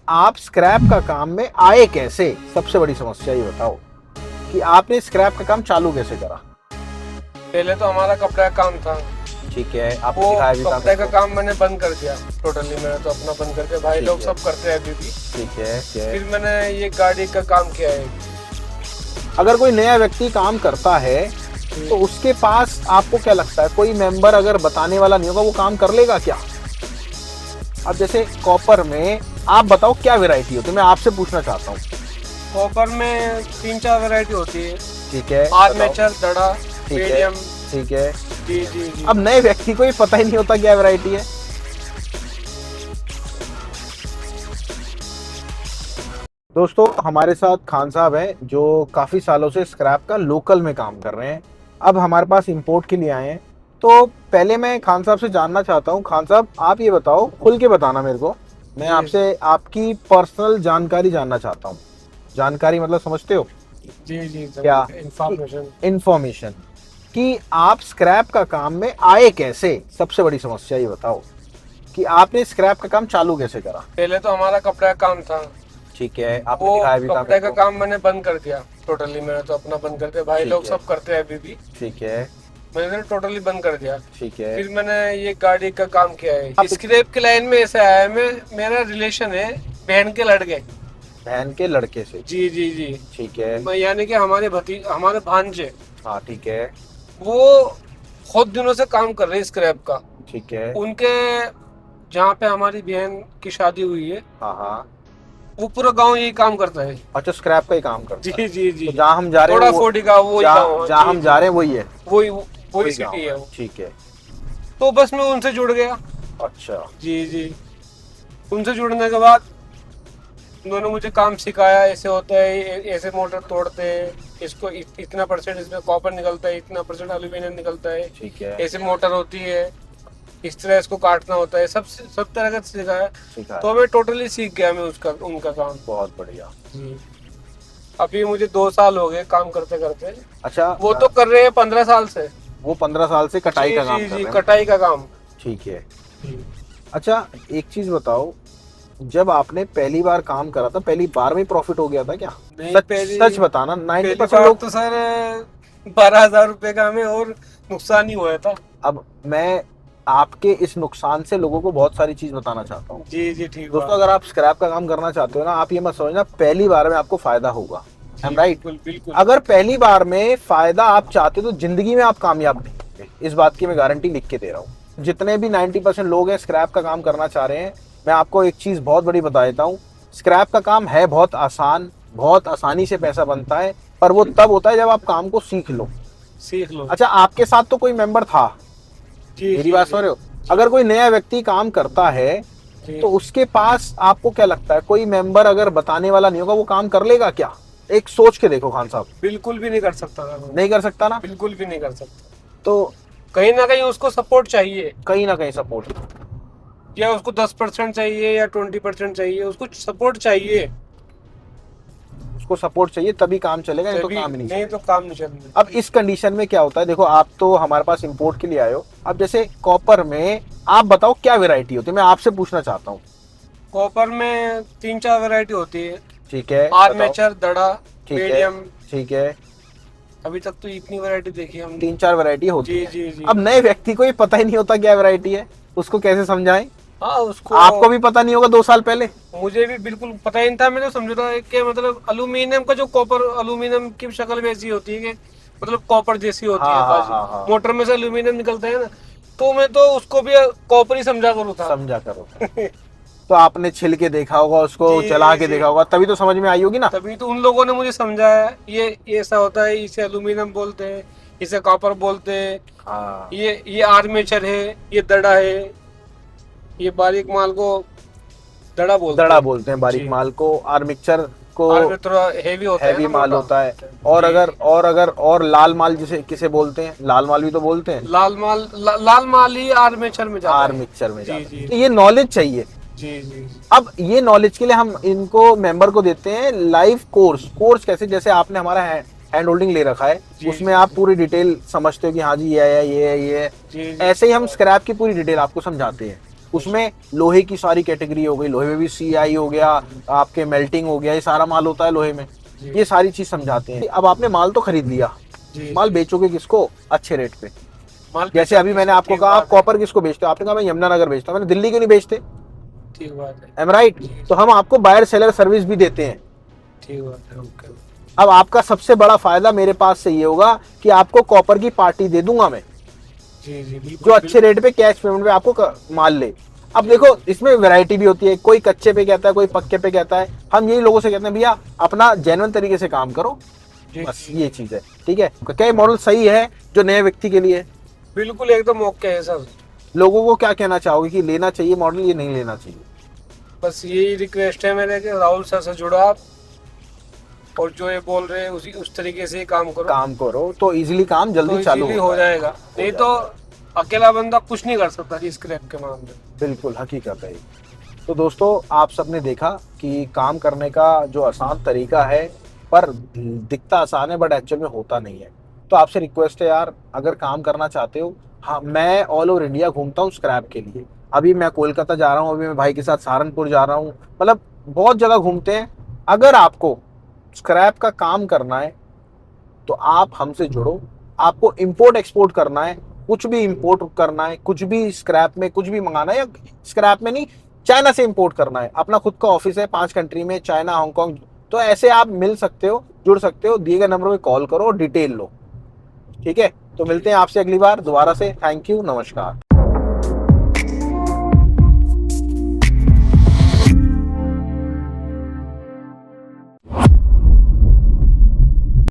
आप स्क्रैप का काम में आए कैसे? सबसे बड़ी समस्या ये बताओ कि आपने स्क्रैप का काम चालू कैसे करा? पहले तो हमारा कपड़े का काम था। ठीक है, आपको वो सिखाया भी था कपड़े का मुझको। काम मैंने बंद कर दिया टोटली। मैंने तो अपना बंद कर दिया, भाई ठीक लोग है। सब करते हैं अभी भी। ठीक है, ठीक है। फिर मैंने ये गाड़ी का काम किया है। अगर कोई नया व्यक्ति काम करता है तो उसके पास आपको क्या लगता है, कोई मेंबर अगर बताने वाला नहीं होगा वो काम कर लेगा क्या? अब जैसे कॉपर में आप बताओ क्या वैरायटी होती है, मैं आपसे पूछना चाहता हूँ। कॉपर में 3-4 वैरायटी होती है। ठीक है, आर्मेचर, दड़ा, ठीक है, मीडियम। ठीक है। जी जी जी। अब नए व्यक्ति को ही पता ही नहीं होता क्या वैरायटी है। दोस्तों, हमारे साथ खान साहब हैं जो काफी सालों से स्क्रैप का लोकल में काम कर रहे हैं। अब हमारे पास इंपोर्ट के लिए आए हैं। तो पहले मैं खान साहब से जानना चाहता हूँ, खान साहब आप ये बताओ, खुल के बताना मेरे को, मैं जी। आपसे आपकी पर्सनल जानकारी जानना चाहता हूँ। जानकारी मतलब समझते हो जी जी। क्या? इंफॉर्मेशन कि आप स्क्रैप का काम में आए कैसे? सबसे बड़ी समस्या ये बताओ कि आपने स्क्रैप का काम चालू कैसे करा? पहले तो हमारा कपड़े का काम था। ठीक है, आपने वो सिखाया भी था कपड़े का मुझको। काम मैंने बंद कर दिया टोटली। मैंने तो अपना बंद कर दिया, भाई ठीक लोग है। सब करते हैं अभी भी। ठीक है, मैंने टोटली बंद कर दिया। ठीक है। फिर मैंने ये गाड़ी का काम किया है। आप- स्क्रैप की लाइन में ऐसा आया, मैं मेरा रिलेशन है बहन के लड़के। बहन के लड़के से? जी जी जी। ठीक है। मैं यानी कि हमारे भांजे, हाँ, ठीक है। वो बहुत दिनों से काम कर रहे हैं स्क्रैप का। ठीक है। उनके जहाँ पे हमारी बहन की शादी हुई है, हाँ, हाँ। वो पूरा गांव यही काम करता है। अच्छा, स्क्रैप का ही काम करता जी है। जी जी। तो जहाँ हम जा रहे थोड़ा हैं वो, फोर्टी का वही गाँव है। जहाँ जी, हम जी। जा रहे हैं वही है? वही वही गाँव सिटी है वो। ठीक है। तो बस मैं उनसे जुड़ गया। अच्छा। जी जी। उनसे जुड़ने के बाद उन्होंने मुझे काम सिखाया, ऐसे होता है, ऐसे मोटर तोड़ते हैं, इसको इतना परसेंट इसमें कॉपर निकलता है, इतना परसेंट एल्यूमिनियम निकलता है, ठीक है। ऐसे मोटर होती है, इस तरह इसको काटना होता है, सब तरह का सिखाया। सिखाया। तो मैं टोटली सीख गया मैं उनका काम। बहुत बढ़िया। जी। अभी मुझे 2 साल हो गए काम करते करते। अच्छा, वो तो कर रहे हैं 15 साल से। वो 15 साल से कटाई जी का काम जी कर जी, रहे हैं? कटाई का काम। ठीक है। अच्छा, एक चीज बताओ, जब आपने पहली बार काम करा था, पहली बार में प्रॉफिट हो गया था क्या? नहीं, सच बताना। 90% बार लोग तो सर 12,000 रुपए का हमें और नुकसान ही हुआ था। अब मैं आपके इस नुकसान से लोगों को बहुत सारी चीज बताना चाहता हूँ। जी जी ठीक दोस्तों, बात। अगर आप स्क्रैप का काम करना चाहते हो ना, आप ये मत समझना पहली बार में आपको फायदा होगा। जी, राइट? बिल्कुल बिल्कुल। अगर पहली बार में फायदा आप चाहते हो तो जिंदगी में आप कामयाब नहीं होंगे, इस बात की मैं गारंटी लिख के दे रहा हूँ। जितने भी 90% लोग हैं स्क्रैप का काम करना चाह रहे हैं, मैं आपको एक चीज बहुत बड़ी बता देता हूँ। स्क्रैप का काम है बहुत आसान, बहुत आसानी से पैसा बनता है, पर वो तब होता है जब आप काम को सीख लो। सीख लो। अच्छा, आपके साथ तो कोई मेंबर था? जी मेरी जी, बात जी, सुन रहे हो? अगर कोई नया व्यक्ति काम करता है जी। तो उसके पास आपको क्या लगता है, कोई मेंबर अगर बताने वाला नहीं होगा वो काम कर लेगा क्या? एक सोच के देखो खान साहब। बिल्कुल भी नहीं कर सकता था वो। नहीं कर सकता ना? बिल्कुल भी नहीं कर सकता। तो कहीं ना कहीं उसको सपोर्ट चाहिए, कहीं ना कहीं सपोर्ट, या उसको 10% चाहिए या 20% चाहिए, उसको सपोर्ट चाहिए। उसको सपोर्ट चाहिए तभी काम चलेगा, नहीं तो तभी काम नहीं नहीं चलेगा। तो काम नहीं चलेगा। अब इस कंडीशन में क्या होता है, देखो आप तो हमारे पास इंपोर्ट के लिए आए हो। अब जैसे कॉपर में आप बताओ क्या वैरायटी होती है, मैं आपसे पूछना चाहता हूँ। कॉपर में 3-4 वैरायटी होती है। ठीक है, बताओ। आर्मेचर, दड़ा, ठीक है, मीडियम। ठीक है। अभी तक तो इतनी वैरायटी देखी हमने। 3-4 वैरायटी होती जी है। जी जी। अब नए व्यक्ति को ही पता ही नहीं होता क्या वैरायटी है, उसको कैसे समझाएं? हाँ, उसको आपको भी पता नहीं होगा 2 साल पहले? मुझे भी बिल्कुल पता ही नहीं था। मैंने समझा था कि मतलब एल्यूमिनियम का जो कॉपर, एल्यूमिनियम की शक्ल वैसी होती है कि मतलब कॉपर जैसी होती है हाँ, हाँ, बाजी। हाँ, हाँ। मोटर में से एल्यूमिनियम निकलता है ना, तो मैं तो उसको भी कॉपर ही समझा करूँ था। समझा करो। तो आपने छिल के देखा होगा, उसको जी जला के जी। देखा होगा, तभी तो समझ में आई होगी ना? तभी तो उन लोगों ने मुझे समझाया, ये ऐसा होता है, इसे एल्यूमिनियम बोलते हैं, इसे कॉपर बोलते हैं, हाँ। ये आर्मेचर है, ये दड़ा है, ये बारीक माल को दड़ा बोलते दड़ा हैं। बोलते हैं बारीक जी। माल को, और मिक्सचर को और में थोड़ा हेवी होता है हैवी ना, माल मोटा। होता है। और जी। अगर लाल माल जिसे किसे बोलते हैं, लाल माल भी तो बोलते हैं। लाल माल ही आर्मेचर में जाता आर है। मिक्सचर में जी जाता है। जी तो ये नॉलेज चाहिए। जी जी। अब ये नॉलेज के लिए हम इनको मेंबर को देते हैं लाइव कोर्स कैसे, जैसे आपने हमारा हैंड होल्डिंग ले रखा है, जी, उसमें जी, आप पूरी डिटेल समझते हो कि हाँ जी ये है, ये है, ये है। जी जी। ऐसे ही हम स्क्रैप की पूरी डिटेल आपको समझाते हैं। उसमें लोहे की सारी कैटेगरी हो गई, लोहे में भी CI हो गया, आपके मेल्टिंग हो गया, ये सारा माल होता है लोहे में, जी। ये सारी चीज समझाते हैं। अब आपने माल तो खरीद लिया, जी माल बेचोगे किसको? अच्छे रेट पे। माल जैसे अभी मैंने आपको ठीक कहा आप बात है, कॉपर किसको बेचते हो, आपने कहा मैं यमुनानगर बेचता हूँ, मैंने दिल्ली क्यों नहीं बेचते? ठीक बात है, एम राइट? तो हम आपको बायर सेलर सर्विस भी देते हैं। ठीक बात है, ओके। अब आपका सबसे बड़ा फायदा मेरे पास से ये होगा कि आपको कॉपर की पार्टी दे दूंगा मैं, जी जी जो बिल्कुल अच्छे रेट पे कैश पेमेंट पे आपको माल ले। अब देखो इसमें वैरायटी भी होती है, कोई कच्चे पे कहता है, कोई पक्के पे कहता है। हम यही लोगों से कहते हैं भैया अपना जेन्युइन तरीके से काम करो, जी, बस जी, ये चीज है। ठीक है, क्या ये मॉडल सही है जो नए व्यक्ति के लिए? बिल्कुल एकदम ओके है सर। लोगों को क्या कहना चाहोगे कि लेना चाहिए मॉडल, ये नहीं लेना चाहिए? बस यही रिक्वेस्ट है मेरे कि राहुल सर से जुड़ो आप, और जो ये बोल रहे हैं उसी उस तरीके से ही काम करो, काम करो तो इजीली काम तो जल्दी चालू इजीली होता हो है। जाएगा। नहीं तो अकेला बंदा कुछ नहीं कर सकता जी स्क्रैप के मामले में। बिल्कुल हकीकत है। तो दोस्तों आप सबने देखा कि काम करने का जो आसान तरीका है, पर दिखता आसान है बट एक्चुअल में होता नहीं है। तो आपसे रिक्वेस्ट है यार, अगर काम करना चाहते हो, हाँ मैं ऑल ओवर इंडिया घूमता हूँ स्क्रैप के लिए। अभी मैं कोलकाता जा रहा हूँ, अभी मैं भाई के साथ सहारनपुर जा रहा हूँ, मतलब बहुत जगह घूमते हैं। अगर आपको स्क्रैप का काम करना है तो आप हमसे जुड़ो। आपको इंपोर्ट एक्सपोर्ट करना है, कुछ भी इंपोर्ट करना है, कुछ भी स्क्रैप में कुछ भी मंगाना है, या स्क्रैप में नहीं, चाइना से इंपोर्ट करना है, अपना खुद का ऑफिस है 5 कंट्री में, चाइना, हांगकांग, तो ऐसे आप मिल सकते हो, जुड़ सकते हो। दिए गए नंबर पे कॉल करो और डिटेल लो। ठीक है, तो मिलते हैं आपसे अगली बार दोबारा से। थैंक यू, नमस्कार।